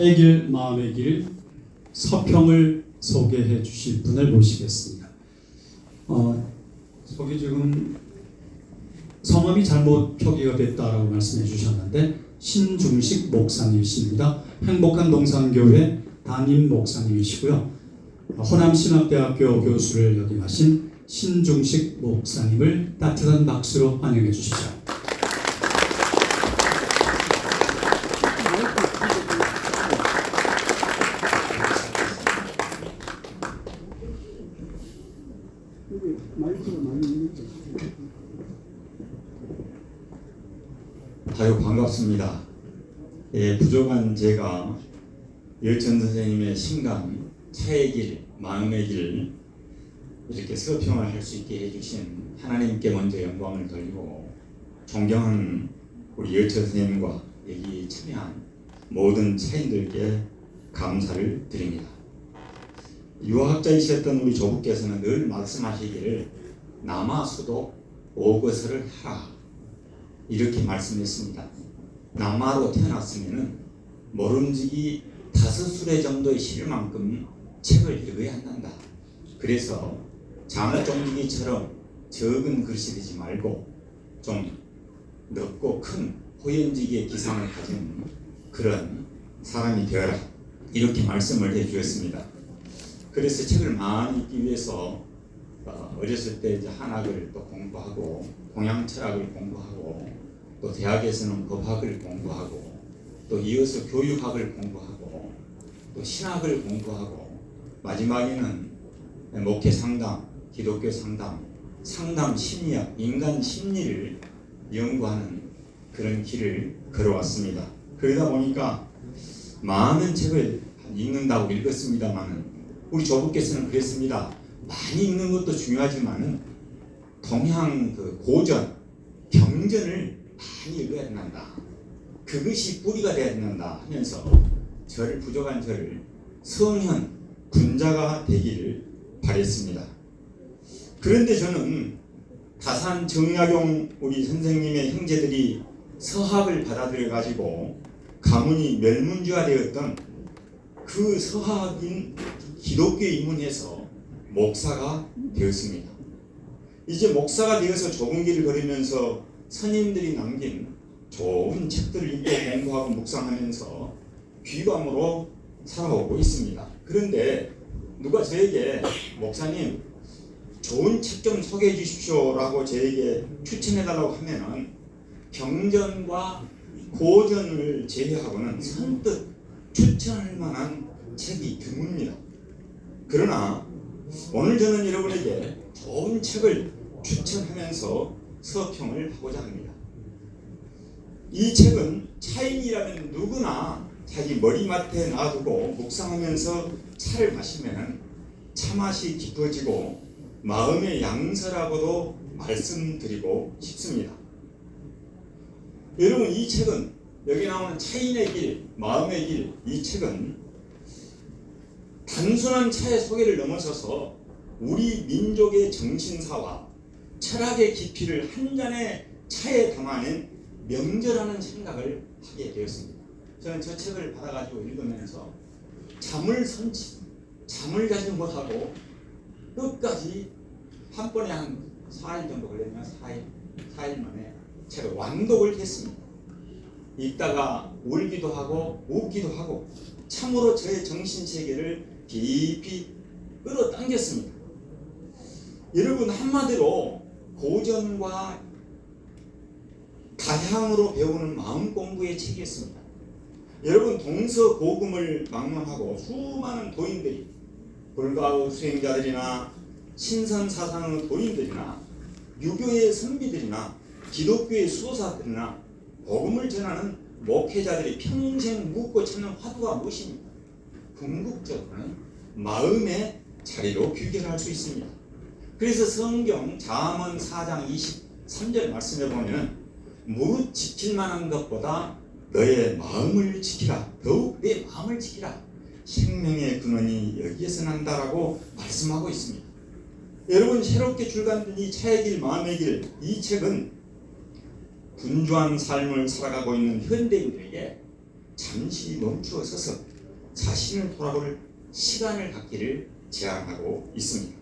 나의 길, 마음의 길 서평을 소개해 주실 분을 모시겠습니다. 저기 지금 성함이 잘못 표기가 됐다라고 말씀해 주셨는데 신중식 목사님이십니다. 행복한 동산교회 담임 목사님이시고요. 호남신학대학교 교수를 역임하신 신중식 목사님을 따뜻한 박수로 환영해 주시죠. 다요 반갑습니다. 부족한 제가 여천 선생님의 신강, 차의 길, 마음의 길 이렇게 서평을 할 수 있게 해주신 하나님께 먼저 영광을 돌리고 존경하는 우리 여천 선생님과 여기 참여한 모든 차인들께 감사를 드립니다. 유학자이셨던 우리 조부께서는 늘 말씀하시기를 남아수도 오거서를 하라 이렇게 말씀했습니다. 남아로 태어났으면 모름지기 5수레 정도의 실 만큼 책을 읽어야 한단다. 그래서 장어종지기처럼 적은 글씨 되지 말고 좀 넓고 큰 호연지기의 기상을 가진 그런 사람이 되어라 이렇게 말씀을 해주셨습니다. 그래서 책을 많이 읽기 위해서 어렸을 때 이제 한학을 또 공부하고 동양 철학을 공부하고 또 대학에서는 법학을 공부하고 또 이어서 교육학을 공부하고 또 신학을 공부하고 마지막에는 목회 상담, 기독교 상담, 상담 심리학, 인간 심리를 연구하는 그런 길을 걸어왔습니다. 그러다 보니까 많은 책을 읽는다고 읽었습니다만은 우리 조부께서는 그랬습니다. 많이 읽는 것도 중요하지만은 동양 그 고전, 경전을 많이 읽어야 된다. 그것이 뿌리가 돼야 된다 하면서 부족한 저를 성현, 군자가 되기를 바랬습니다. 그런데 저는 다산 정약용 우리 선생님의 형제들이 서학을 받아들여 가지고 가문이 멸문지화 되었던 그 서학인 기독교에 입문해서 목사가 되었습니다. 이제 목사가 되어서 좁은 길을 걸으면서 선임들이 남긴 좋은 책들을 읽고 공부하고 묵상하면서 귀감으로 살아오고 있습니다. 그런데 누가 저에게 목사님 좋은 책 좀 소개해 주십시오 라고 저에게 추천해 달라고 하면은 경전과 고전을 제외하고는 선뜻 추천할 만한 책이 드뭅니다. 그러나 오늘 저는 여러분에게 좋은 책을 추천하면서 서평을 하고자 합니다. 이 책은 차인이라면 누구나 자기 머리맡에 놔두고 묵상하면서 차를 마시면 차맛이 깊어지고 마음의 양서라고도 말씀드리고 싶습니다. 여러분 이 책은 여기 나오는 차인의 길, 마음의 길 이 책은 단순한 차의 소개를 넘어서서 우리 민족의 정신사와 철학의 깊이를 한 잔의 차에 담아낸 명제라는 생각을 하게 되었습니다. 저는 저 책을 받아가지고 읽으면서 잠을 자지 못하고 끝까지 한 번에 한 4일 정도 걸렸나? 4일 만에 책을 완독을 했습니다. 읽다가 울기도 하고 웃기도 하고 참으로 저의 정신세계를 깊이 끌어당겼습니다. 여러분 한마디로 고전과 다향으로 배우는 마음 공부의 책이었습니다. 여러분 동서고금을 막론하고 수많은 도인들이 불가의 수행자들이나 신선사상의 도인들이나 유교의 선비들이나 기독교의 수도사들이나 복음을 전하는 목회자들이 평생 묻고 찾는 화두가 무엇입니까? 궁극적으로는 마음의 자리로 귀결할 수 있습니다. 그래서 성경 잠언 4장 23절 말씀에 보면 무릇 지킬 만한 것보다 너의 마음을 지키라. 더욱 내 마음을 지키라. 생명의 근원이 여기에서 난다라고 말씀하고 있습니다. 여러분 새롭게 출간된 이 차의 길, 마음의 길 이 책은 분주한 삶을 살아가고 있는 현대인들에게 잠시 멈추어 서서 자신을 돌아볼 시간을 갖기를 제안하고 있습니다.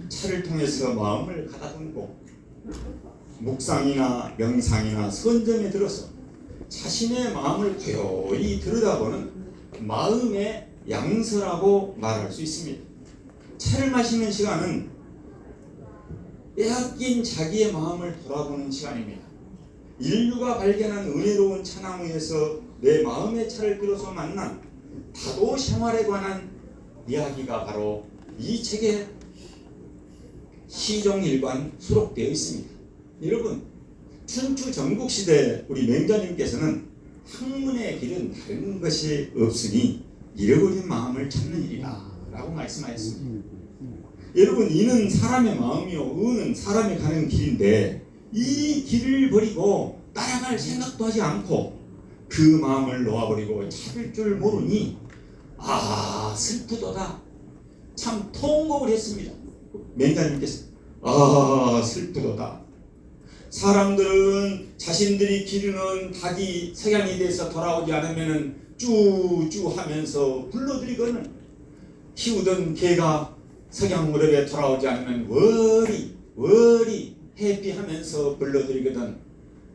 차를 통해서 마음을 가다듬고 묵상이나 명상이나 선정에 들어서 자신의 마음을 고요히 들여다보는 마음의 양서라고 말할 수 있습니다. 차를 마시는 시간은 빼앗긴 자기의 마음을 돌아보는 시간입니다. 인류가 발견한 은혜로운 차나무에서 내 마음의 차를 들어서 만난 다도 생활에 관한 이야기가 바로 이 책의 시종일관 수록되어 있습니다. 여러분, 춘추 전국시대 우리 맹자님께서는 학문의 길은 다른 것이 없으니 잃어버린 마음을 찾는 일이다 라고 말씀하셨습니다. 여러분, 이는 사람의 마음이요 의는 사람이 가는 길인데 이 길을 버리고 따라갈 생각도 하지 않고 그 마음을 놓아버리고 찾을 줄 모르니 아 슬프도다. 참 통곡을 했습니다. 맹자님께서 아 슬프도다. 사람들은 자신들이 기르는 닭이 석양이 돼서 돌아오지 않으면 쭈쭈 하면서 불러들이거든. 키우던 개가 석양 무렵에 돌아오지 않으면 워리 해피하면서 불러들이거든.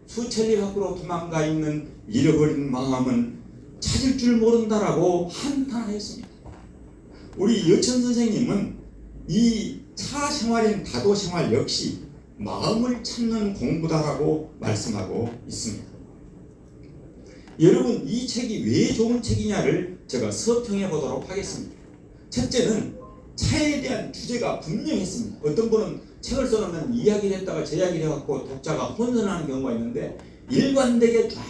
수천리 밖으로 도망가 있는 잃어버린 마음은 찾을 줄 모른다라고 한탄하였습니다. 우리 여천 선생님은 이 차 생활인 다도 생활 역시 마음을 찾는 공부다라고 말씀하고 있습니다. 여러분, 이 책이 왜 좋은 책이냐를 제가 서평해 보도록 하겠습니다. 첫째는 차에 대한 주제가 분명했습니다. 어떤 분은 책을 써놓으면 이야기를 했다가 제 이야기를 해갖고 독자가 혼선하는 경우가 있는데 일관되게 쫙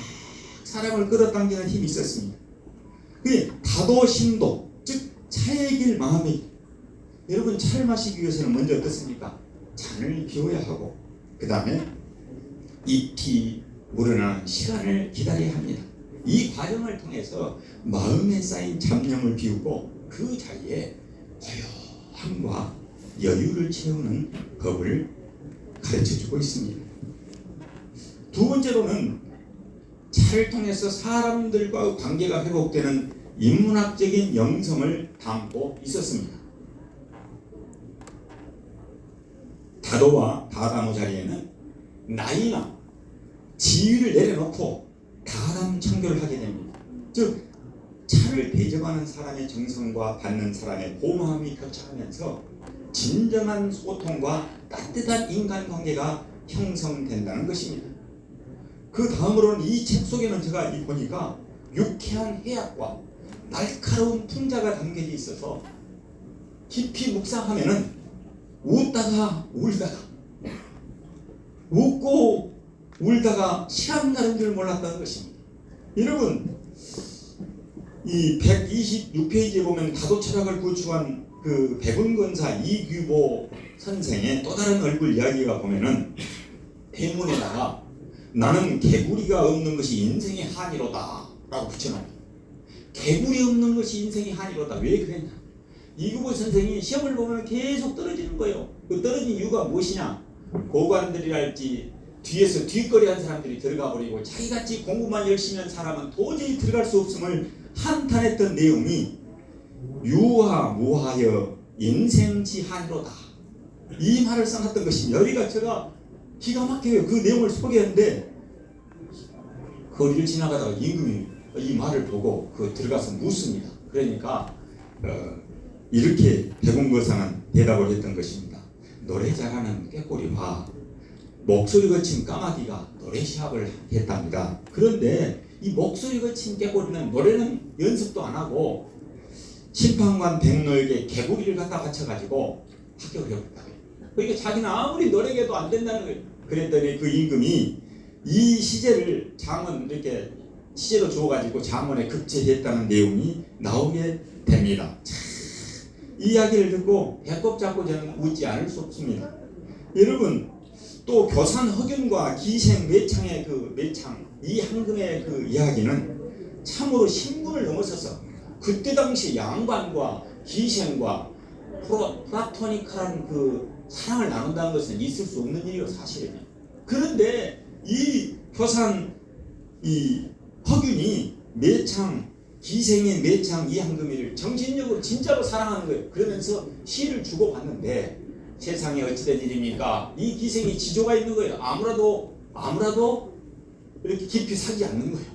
사람을 끌어당기는 힘이 있었습니다. 그게 다도심도, 즉 차의 길 마음의 길. 여러분, 차를 마시기 위해서는 먼저 어떻습니까? 잔을 비워야 하고 그 다음에 잎이 우러나는 시간을 기다려야 합니다. 이 과정을 통해서 마음에 쌓인 잡념을 비우고 그 자리에 고요함과 여유를 채우는 법을 가르쳐주고 있습니다. 두 번째로는 차를 통해서 사람들과 관계가 회복되는 인문학적인 영성을 담고 있었습니다. 다도와 다다모 자리에는 나이나 지위를 내려놓고 다담 청교를 하게 됩니다. 즉 차를 대접하는 사람의 정성과 받는 사람의 고마움이 교차하면서 진정한 소통과 따뜻한 인간관계가 형성된다는 것입니다. 그 다음으로는 이 책 속에는 제가 보니까 유쾌한 해학과 날카로운 풍자가 담겨져 있어서 깊이 묵상하면은 웃다가 울다가 웃고 울다가 시간 가는 줄 몰랐다는 것입니다. 여러분, 이 126페이지에 보면 다도 철학을 구축한 그 백운건사 이규보 선생의 또 다른 얼굴 이야기가 보면은 대문에다가 나는 개구리가 없는 것이 인생의 한이로다 라고 붙여놨습니다. 개구리 없는 것이 인생의 한이로다. 왜 그랬냐? 이규보 선생이 시험을 보면 계속 떨어지는 거예요. 그 떨어진 이유가 무엇이냐? 고관들이랄지 뒤에서 뒷거리한 사람들이 들어가 버리고 자기같이 공부만 열심히 한 사람은 도저히 들어갈 수 없음을 한탄했던 내용이 유하무하여 인생지한이로다. 이 말을 써놨던 것입니다. 여기가 제가 기가 막혀요. 그 내용을 소개했는데 거리를 지나가다가 임금이 이 말을 보고 들어가서 묻습니다. 그러니까 이렇게 백운거상은 대답을 했던 것입니다. 노래 잘하는 꾀꼬리와 목소리 거친 까마귀가 노래 시합을 했답니다. 그런데 이 목소리 거친 꾀꼬리는 노래는 연습도 안 하고 심판관 백로에게 개구리를 갖다 바쳐가지고 합격을 해버렸다고 해요. 그러니까 자기는 아무리 노래해도 안 된다는 거예요. 그랬더니 그 임금이 이 시제를 장원 이렇게 시제로 주어가지고 장원에 급제했다는 내용이 나오게 됩니다. 이 이야기를 듣고 배꼽 잡고 저는 웃지 않을 수 없습니다. 여러분, 또 교산 허균과 기생 매창의 매창 이 한금의 이야기는 참으로 신분을 넘어서서 그때 당시 양반과 기생과 플라토닉한 사랑을 나눈다는 것은 있을 수 없는 일이요 사실은요. 그런데 이 교산 이 허균이 매창, 기생인 매창 이한금이를 정신력으로 진짜로 사랑하는 거예요. 그러면서 시를 주고받는데 세상에 어찌된 일입니까? 이 기생이 지조가 있는 거예요. 아무라도 이렇게 깊이 사지 않는 거예요.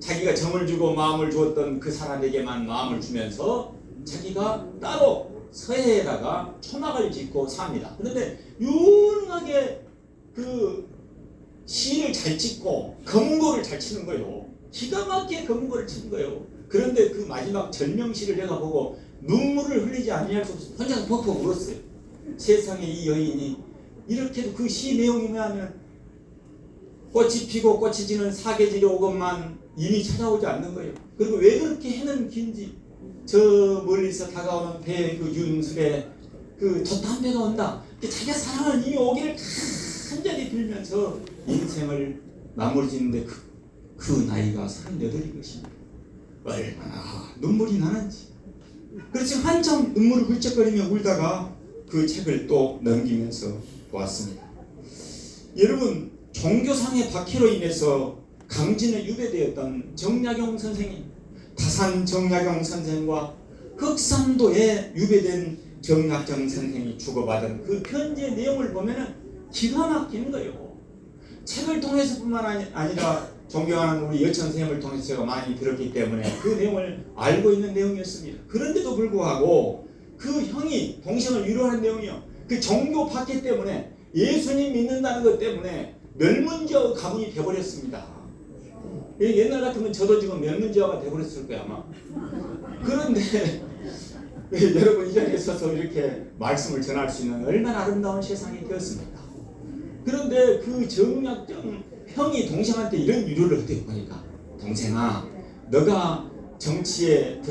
자기가 정을 주고 마음을 주었던 그 사람에게만 마음을 주면서 자기가 따로 서해에다가 초막을 짓고 삽니다. 그런데 유능하게 그 시를 잘 짓고 검은고를 잘 치는 거예요. 기가 막히게 검은고를 치는 거예요. 그런데 그 마지막 절명시를 내가 보고 눈물을 흘리지 아니할 수 없어요. 혼자서 벅벅 울었어요. 세상에 이 여인이 이렇게도 그 시 내용이 뭐냐면 꽃이 피고 꽃이 지는 사계절이 오건만 이미 찾아오지 않는 거예요. 그리고 왜 그렇게 해는 긴지 저 멀리서 다가오는 배 그 윤술에 그 돛한 배가 온다. 자기가 사랑하는 이미 오기를 간절히 빌면서 인생을 마무리 짓는데 그 나이가 38인 것입니다. 얼마나 눈물이 나는지. 그래서 한참 눈물을 훌쩍거리며 울다가 그 책을 또 넘기면서 보았습니다. 여러분, 종교상의 박해로 인해서 강진에 유배되었던 정약용 선생님, 다산 정약용 선생과 흑산도에 유배된 정약정 선생이 주고받은 그 편지의 내용을 보면은 기가 막히는 거예요. 책을 통해서뿐만 아니라 존경하는 우리 여천 선생님을 통해서 제가 많이 들었기 때문에 그 내용을 알고 있는 내용이었습니다. 그런데도 불구하고 그 형이 동생을 위로하는 내용이요. 그 종교 박해 때문에 예수님 믿는다는 것 때문에 멸문지화 가문이 되어버렸습니다. 옛날 같으면 저도 지금 멸문지화가 되어버렸을 거야 아마. 그런데 여러분 이 자리에 서서 이렇게 말씀을 전할 수 있는 얼마나 아름다운 세상이 되었습니까? 그런데 그 정약정 형이 동생한테 이런 위로를 어떻게 보니까, 동생아, 너가 정치에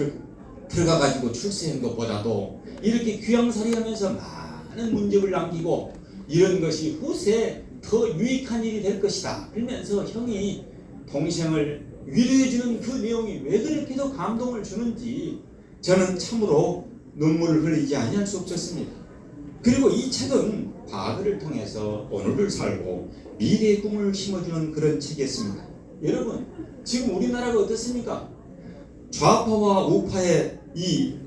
들어가가지고 출세한 것보다도 이렇게 귀양살이하면서 많은 문제를 남기고 이런 것이 후세에 더 유익한 일이 될 것이다. 그러면서 형이 동생을 위로해주는 그 내용이 왜 그렇게도 감동을 주는지 저는 참으로 눈물을 흘리지 아니할 수 없었습니다. 그리고 이 책은 과거를 통해서 오늘을 살고 미래의 꿈을 심어주는 그런 책이었습니다. 여러분, 지금 우리나라가 어떻습니까? 좌파와 우파에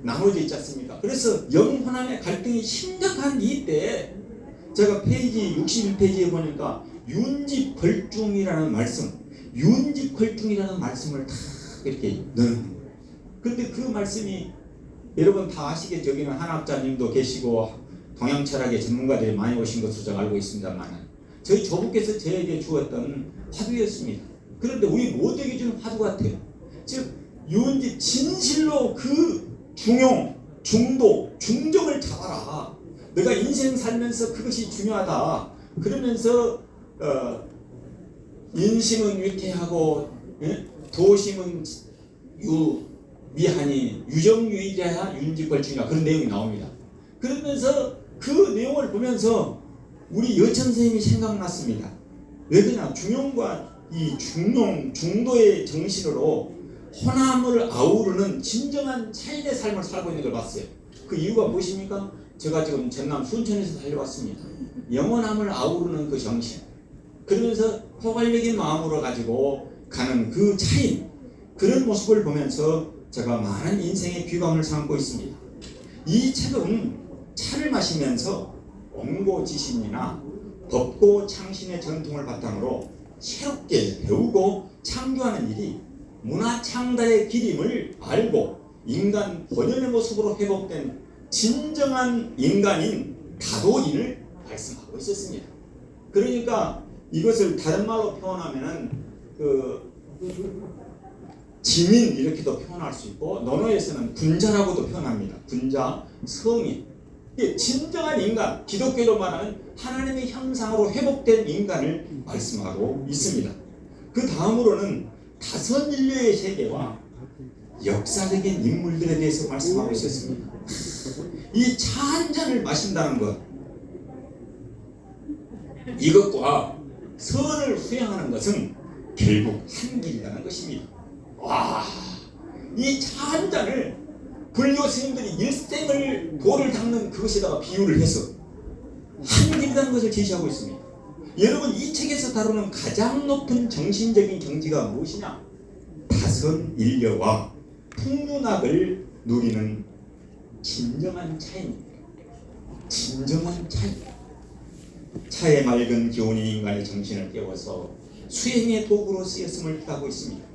나눠져 있지 않습니까? 그래서 영혼안의 갈등이 심각한 이때에 제가 페이지 61페이지에 보니까 윤집걸중이라는 말씀, 윤집걸중이라는 말씀을 다 이렇게 넣는 거예요. 그런데 그 말씀이 여러분 다 아시겠죠? 여기는 한학자님도 계시고 동양 철학의 전문가들이 많이 오신 것으로 제가 알고 있습니다만, 저희 조부께서 저에게 주었던 화두였습니다. 그런데 우리 모두에게 주는 화두 같아요. 즉 윤집, 진실로 그 중용, 중도, 중정을 잡아라. 내가 인생 살면서 그것이 중요하다. 그러면서 인심은 위태하고 도심은 미하니 유정유의자야 윤집걸중이라 그런 내용이 나옵니다. 그러면서 그 내용을 보면서 우리 여천 선생님이 생각났습니다. 왜 그러냐? 중용과 이 중용, 중도의 정신으로 호남을 아우르는 진정한 차일의 삶을 살고 있는 걸 봤어요. 그 이유가 무엇입니까? 제가 지금 전남 순천에서 달려왔습니다. 영원함을 아우르는 그 정신, 그러면서 포괄적인 마음으로 가지고 가는 그 차이, 그런 모습을 보면서 제가 많은 인생의 귀감을 삼고 있습니다. 이 책은 차를 마시면서 원고지신이나 법고 창신의 전통을 바탕으로 새롭게 배우고 창조하는 일이 문화창달의 길임을 알고 인간 본연의 모습으로 회복된 진정한 인간인 다도인을 말씀하고 있었습니다. 그러니까 이것을 다른 말로 표현하면은 지민 이렇게도 표현할 수 있고, 논어에서는 분자라고도 표현합니다. 분자, 성인. 진정한 인간, 기독교로 말하는 하나님의 형상으로 회복된 인간을 말씀하고 있습니다. 그 다음으로는 다선 인류의 세계와 역사적인 인물들에 대해서 말씀하고 있었습니다. 이 차 한 잔을 마신다는 것, 이것과 선을 수행하는 것은 결국 한 길이라는 것입니다. 와, 이 차 한 잔을 불교 스님들이 일생을 돌을 닦는 그것에다가 비유를 해서 한 길이라는 것을 제시하고 있습니다. 여러분, 이 책에서 다루는 가장 높은 정신적인 경지가 무엇이냐? 다선 일려와 풍류낙을 누리는 진정한 차입니다. 진정한 차이. 차의 맑은 기운이 인간의 정신을 깨워서 수행의 도구로 쓰였음을 뜻하고 있습니다.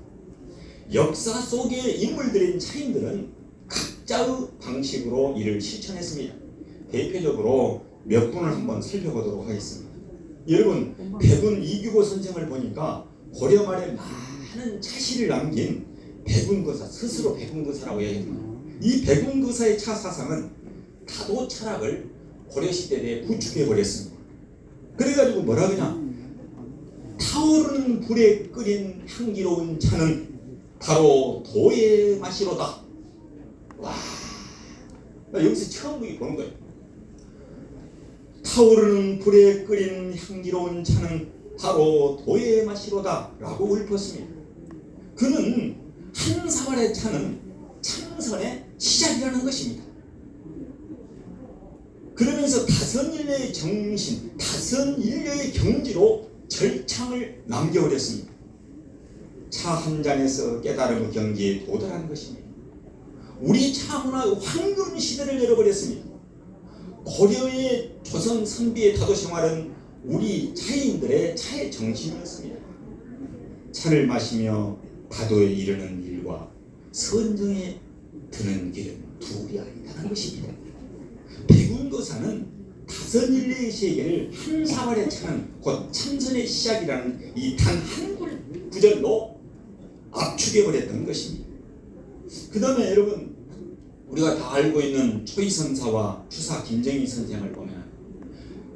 역사 속의 인물들인 차인들은 각자의 방식으로 이를 실천했습니다. 대표적으로 몇 분을 한번 살펴보도록 하겠습니다. 여러분, 백운 이규보 선생을 보니까 고려 말에 많은 차시를 남긴 백운거사, 스스로 백운거사라고 얘기합니다. 이 백운거사의 차 사상은 다도 철학을 고려시대에 구축해 버렸습니다. 그래가지고 뭐라 그러냐, 타오르는 불에 끓인 향기로운 차는 바로 도의 맛이로다. 와, 나 여기서 처음 보는 거예요. 타오르는 불에 끓인 향기로운 차는 바로 도의 맛이로다 라고 읊었습니다. 그는 한 사발의 차는 참선의 시작이라는 것입니다. 그러면서 다선일녀의 정신, 다선일녀의 경지로 절창을 남겨버렸습니다. 차 한 잔에서 깨달음의 경지에 도달한 것입니다. 우리 차문화의 황금 시대를 열어버렸습니다. 고려의 조선 선비의 다도 생활은 우리 차인들의 차의 정신이었습니다. 차를 마시며 다도에 이르는 일과 선정에 드는 길은 둘이 아니다는 것입니다. 백운거사는 다선일녀의 세계를 한 사발에 차는 곧 참선의 시작이라는 이 단 한 구절로 압축해버렸던 것입니다. 그 다음에 여러분, 우리가 다 알고 있는 초이선사와 추사 김정희 선생을 보면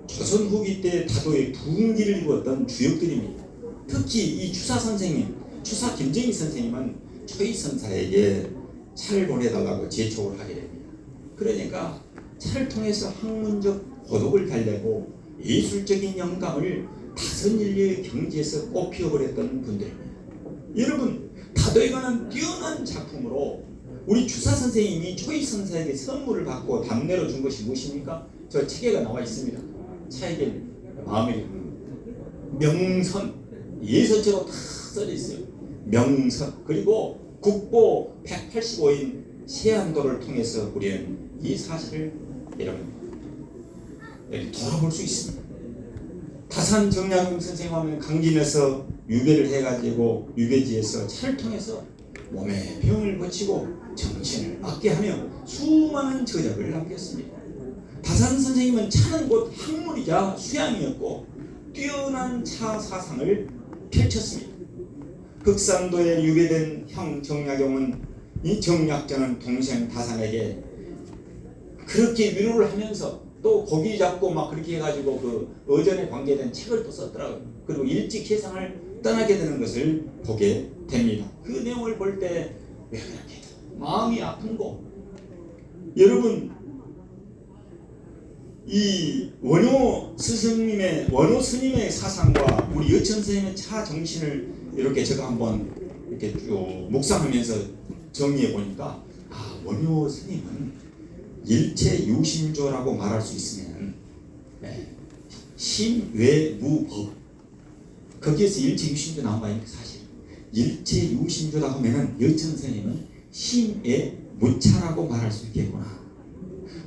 조선 후기 때 다도의 부흥기를 이루었던 주역들입니다. 특히 이 추사 선생님, 추사 김정희 선생님은 초이선사에게 차를 보내달라고 재촉을 하게 됩니다. 그러니까 차를 통해서 학문적 고독을 달래고 예술적인 영감을 다선인류의 경지에서 꽃피워버렸던 분들입니다. 여러분, 다도에 관한 뛰어난 작품으로 우리 추사 선생님이 초이선사에게 선물을 받고 답례로 준 것이 무엇입니까? 저 책에가 나와 있습니다. 차에게 마음이 명선, 예서처럼 다 써져 있어요. 명선, 그리고 국보 185인 세안도를 통해서 우리는 이 사실을 여러분 돌아볼 수 있습니다. 다산 정약용 선생님 하면 강진에서 유배를 해가지고 유배지에서 차를 통해서 몸에 병을 고치고 정신을 맑게 하며 수많은 저작을 남겼습니다. 다산 선생님은 차는 곧 학문이자 수양이었고 뛰어난 차 사상을 펼쳤습니다. 극산도에 유배된 형 정약용은 이 정약전은 동생 다산에게 그렇게 위로를 하면서 또 고기 잡고 막 그렇게 해가지고 그 어전에 관계된 책을 또 썼더라고요. 그리고 일찍 세상을 떠나게 되는 것을 보게 됩니다. 그 내용을 볼 때 왜 그렇게 마음이 아픈고, 여러분 이 원효 스님의 사상과 우리 여천 선생님의 차 정신을 이렇게 제가 한번 이렇게 쭉 묵상하면서 정리해 보니까 원효 스님은 일체 유심조라고 말할 수 있으면 심외무법, 거기에서 일체 유심조 나온 거 아닙니까? 사실 일체 유심조다 하면은 여천 선생님은 심의 무차라고 말할 수 있겠구나.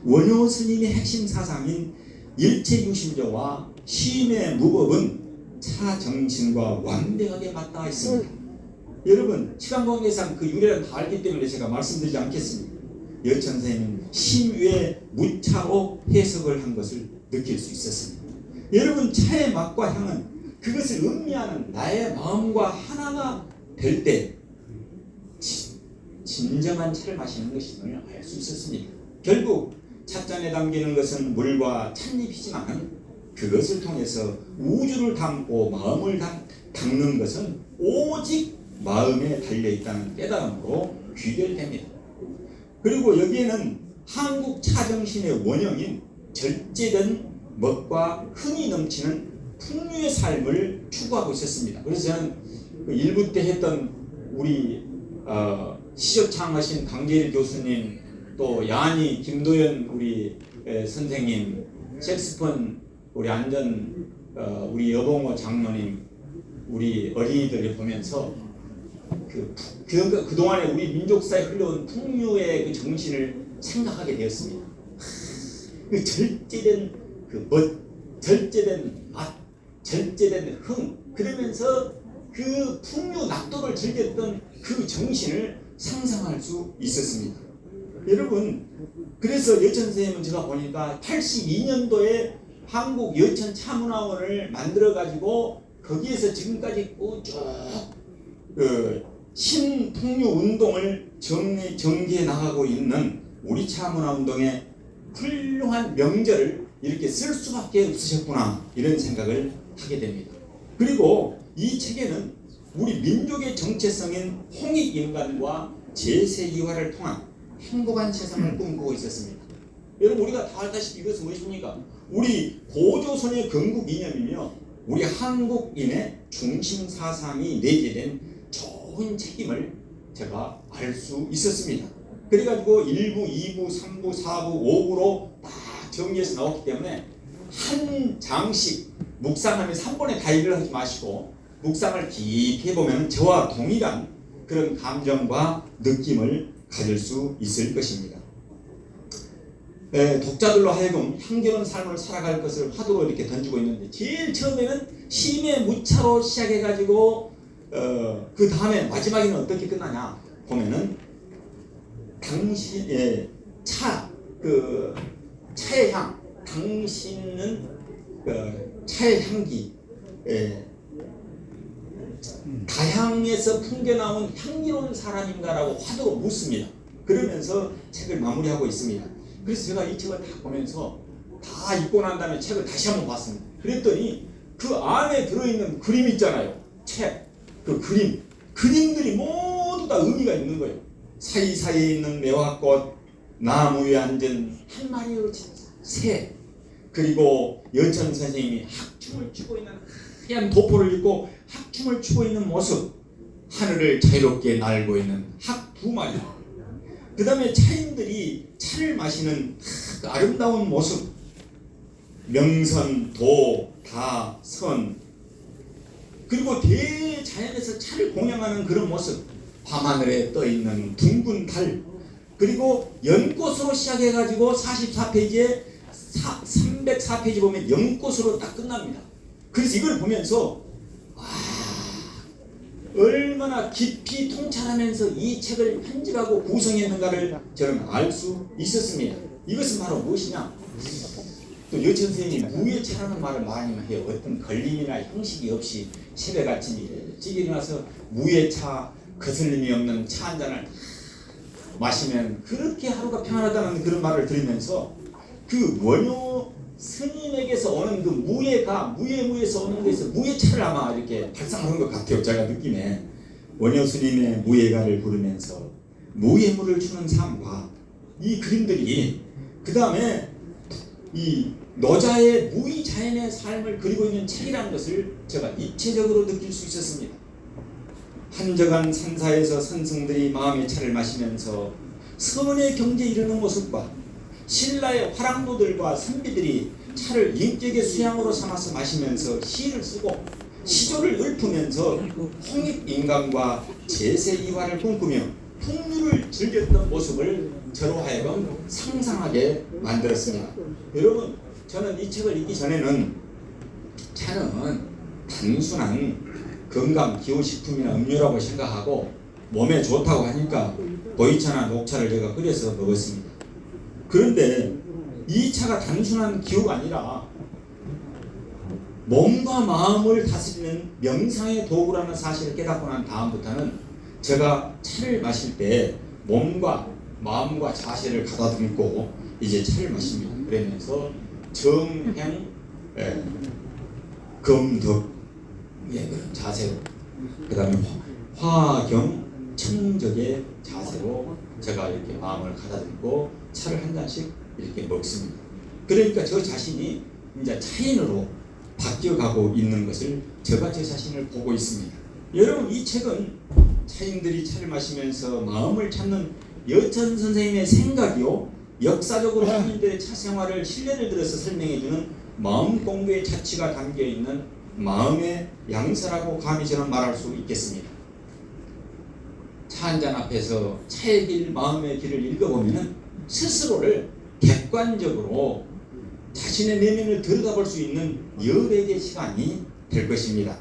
원효 스님의 핵심 사상인 일체 유심조와 심의 무법은 차 정신과 완벽하게 맞닿아 있습니다. 여러분, 시간 관계상 그 유래를 다 알기 때문에 제가 말씀드리지 않겠습니다. 여천 선생님은 심외 무차로 해석을 한 것을 느낄 수 있었습니다. 여러분, 차의 맛과 향은 그것을 음미하는 나의 마음과 하나가 될 때 진정한 차를 마시는 것임을 알 수 있었습니다. 결국 찻잔에 담기는 것은 물과 찻잎이지만 그것을 통해서 우주를 담고 마음을 담는 것은 오직 마음에 달려있다는 깨달음으로 귀결됩니다. 그리고 여기에는 한국 차정신의 원형인 절제된 멋과 흥이 넘치는 풍류의 삶을 추구하고 있었습니다. 그래서 저는 그 일부 때 했던 우리 시조창하신 강재일 교수님, 또 야니 김도연 우리 선생님, 색스폰 우리 안전 우리 여봉호 장로님, 우리 어린이들을 보면서 그동안에 우리 민족사에 흘러온 풍류의 그 정신을 생각하게 되었습니다. 그 절제된 그 멋, 절제된 맛, 절제된 흥, 그러면서 그 풍류 낙도를 즐겼던 그 정신을 상상할 수 있었습니다. 여러분, 그래서 여천 선생님은 제가 보니까 82년도에 한국 여천 차문화원을 만들어 가지고 거기에서 지금까지 쭉 신풍류 운동을 전개해 나가고 있는 우리 차문화 운동의 훌륭한 명제를 이렇게 쓸 수밖에 없으셨구나, 이런 생각을 하게 됩니다. 그리고 이 책에는 우리 민족의 정체성인 홍익인간과 제세이화를 통한 행복한 세상을 꿈꾸고 있었습니다. 여러분, 우리가 다 알다시피 이것은 무엇입니까? 우리 고조선의 건국 이념이며 우리 한국인의 중심 사상이 내재된 좋은 책임을 제가 알 수 있었습니다. 그래가지고 1부, 2부, 3부, 4부, 5부로 딱 정리해서 나왔기 때문에 한 장씩 묵상하면서 한 번에 다 일을 하지 마시고 묵상을 깊이 해보면 저와 동일한 그런 감정과 느낌을 가질 수 있을 것입니다. 독자들로 하여금 향기로운 삶을 살아갈 것을 화두로 이렇게 던지고 있는데, 제일 처음에는 심의 무차로 시작해가지고 그 다음에 마지막에는 어떻게 끝나냐 보면은 당신의 차의 향, 당신은 차의 향기, 다향에서 풍겨나온 향기로운 사람인가라고 화두로 묻습니다. 그러면서 책을 마무리하고 있습니다. 그래서 제가 이 책을 딱 보면서 다 읽고 난 다음에 책을 다시 한번 봤습니다. 그랬더니 그 안에 들어있는 그림 있잖아요. 책, 그 그림들이 모두 다 의미가 있는 거예요. 사이사이에 있는 매화꽃, 나무 위에 앉은 한 마리의 새, 그리고 여천 선생님이 학춤을 추고 있는 하얀 도포를 입고 학춤을 추고 있는 모습, 하늘을 자유롭게 날고 있는 학 두 마리, 그 다음에 차인들이 차를 마시는 그 아름다운 모습, 명선, 도, 다, 선, 그리고 대자연에서 차를 공양하는 그런 모습, 밤하늘에 떠있는 둥근 달, 그리고 연꽃으로 시작해가지고 44페이지에 304페이지 보면 연꽃으로 딱 끝납니다. 그래서 이걸 보면서 얼마나 깊이 통찰하면서 이 책을 편집하고 구성했는가를 저는 알 수 있었습니다. 이것은 바로 무엇이냐? 또 여천 선생님이 무예차라는 말을 많이 해요. 어떤 걸림이나 형식이 없이 새벽 아침 일찍 일어나서 무예차, 거슬림이 없는 차 한 잔을 마시면 그렇게 하루가 평안하다는 그런 말을 들으면서 그 원효 스님에게서 오는 그 무예에서 오는 것에서 무예차를 아마 이렇게 발상하는 것 같아요. 제가 느낌에 원효 스님의 무예가를 부르면서 무예물을 추는 삶과 이 그림들이, 그 다음에 이 노자의 무의자연의 삶을 그리고 있는 책이라는 것을 제가 입체적으로 느낄 수 있었습니다. 한적한 산사에서 선승들이 마음의 차를 마시면서 선의 경지에 이르는 모습과 신라의 화랑도들과 선비들이 차를 인격의 수양으로 삼아서 마시면서 시를 쓰고 시조를 읊으면서 홍익인간과 제세이화를 꿈꾸며 풍류를 즐겼던 모습을 저로 하여금 상상하게 만들었습니다. 여러분, 저는 이 책을 읽기 전에는 차는 단순한 건강 기호식품이나 음료라고 생각하고 몸에 좋다고 하니까 보이차나 녹차를 제가 끓여서 먹었습니다. 그런데 이 차가 단순한 기호가 아니라 몸과 마음을 다스리는 명상의 도구라는 사실을 깨닫고 난 다음부터는 제가 차를 마실 때 몸과 마음과 자세를 가다듬고 이제 차를 마십니다. 그러면서 정행, 검덕의 그런 자세로, 그 다음에 화경, 청적의 자세로 제가 이렇게 마음을 가다듬고 차를 한 잔씩 이렇게 먹습니다. 그러니까 저 자신이 이제 차인으로 바뀌어가고 있는 것을 제가 제 자신을 보고 있습니다. 여러분, 이 책은 차인들이 차를 마시면서 마음을 찾는 여천 선생님의 생각이요, 역사적으로 한민들의 차 생활을 신뢰를 들어서 설명해주는 마음 공부의 자취가 담겨있는 마음의 양서라고 감히 저는 말할 수 있겠습니다. 차 한잔 앞에서 차의 길, 마음의 길을 읽어보면 스스로를 객관적으로 자신의 내면을 들여다볼 수 있는 여백의 시간이 될 것입니다.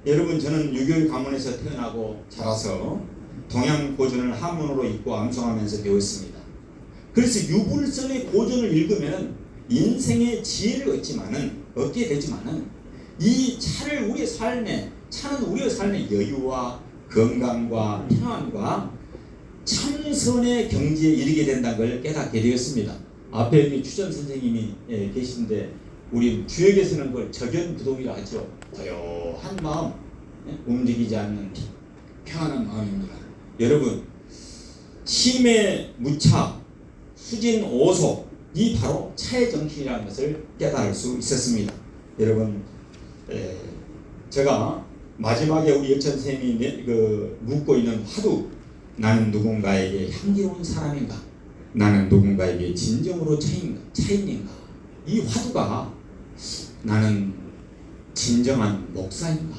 여러분, 저는 유교의 가문에서 태어나고 자라서 동양 고전을 한문으로 읽고 암송하면서 배웠습니다. 그래서 유불선의 고전을 읽으면 인생의 지혜를 얻게 되지만은 이 차는 우리의 삶의 여유와 건강과 평안과 참선의 경지에 이르게 된다는 걸 깨닫게 되었습니다. 앞에 여기 추전 선생님이 계신데 우리 주역에서는 그걸 적연부동이라 하죠. 고요한 마음, 움직이지 않는 평안한 마음입니다. 여러분, 심의 무차, 수진 오소, 이 바로 차의 정신이라는 것을 깨달을 수 있었습니다. 여러분, 제가 마지막에 우리 여천 선생님이 묻고 있는 화두, 나는 누군가에게 향기로운 사람인가? 나는 누군가에게 진정으로 차인인가? 이 화두가 나는 진정한 목사인가?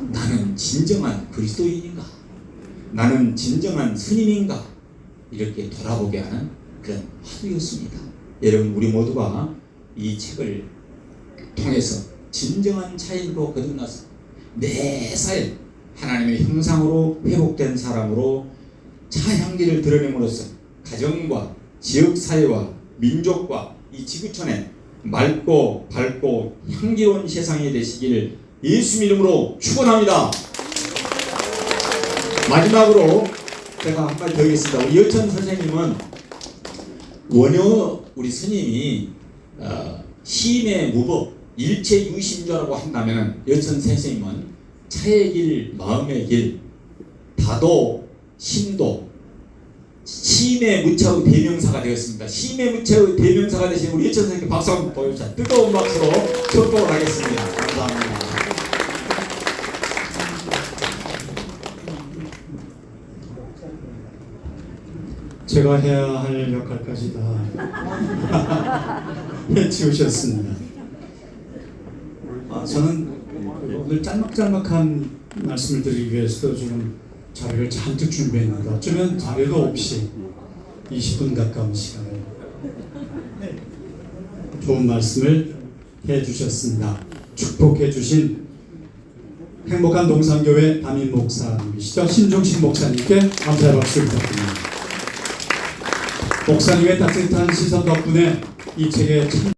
나는 진정한 그리스도인인가? 나는 진정한 스님인가? 이렇게 돌아보게 하는 그런 화두였습니다. 여러분, 우리 모두가 이 책을 통해서 진정한 차이로 거듭나서 매사에 하나님의 형상으로 회복된 사람으로 차향기를 드러냄으로써 가정과 지역사회와 민족과 이 지구촌에 맑고 밝고 향기로운 세상이 되시기를 예수 이름으로 축원합니다. 마지막으로 제가 한 가지 더 하겠습니다. 우리 여천 선생님은 원효 우리 스님이 시인의 무법 일체유심조라고 한다면 여천 선생님은 차의 길, 마음의 길, 다도, 심도, 시인의 무차의 대명사가 되었습니다. 시인의 무차의 대명사가 되신 우리 여천 선생님 박수 한번 보여주자. 뜨거운 박수로 축복을 하겠습니다. 감사합니다. 제가 해야 할 역할까지 다 해치우셨습니다. 저는 오늘 짤막짤막한 말씀을 드리기 위해서 지금 자료를 잔뜩 준비했는데 어쩌면 자료도 없이 20분 가까운 시간을 좋은 말씀을 해주셨습니다. 축복해 주신 행복한 동산교회 담임 목사님이시죠. 신종신 목사님께 감사의 박수를 부탁드립니다. 목사님의 따뜻한 시선 덕분에 이 책에 참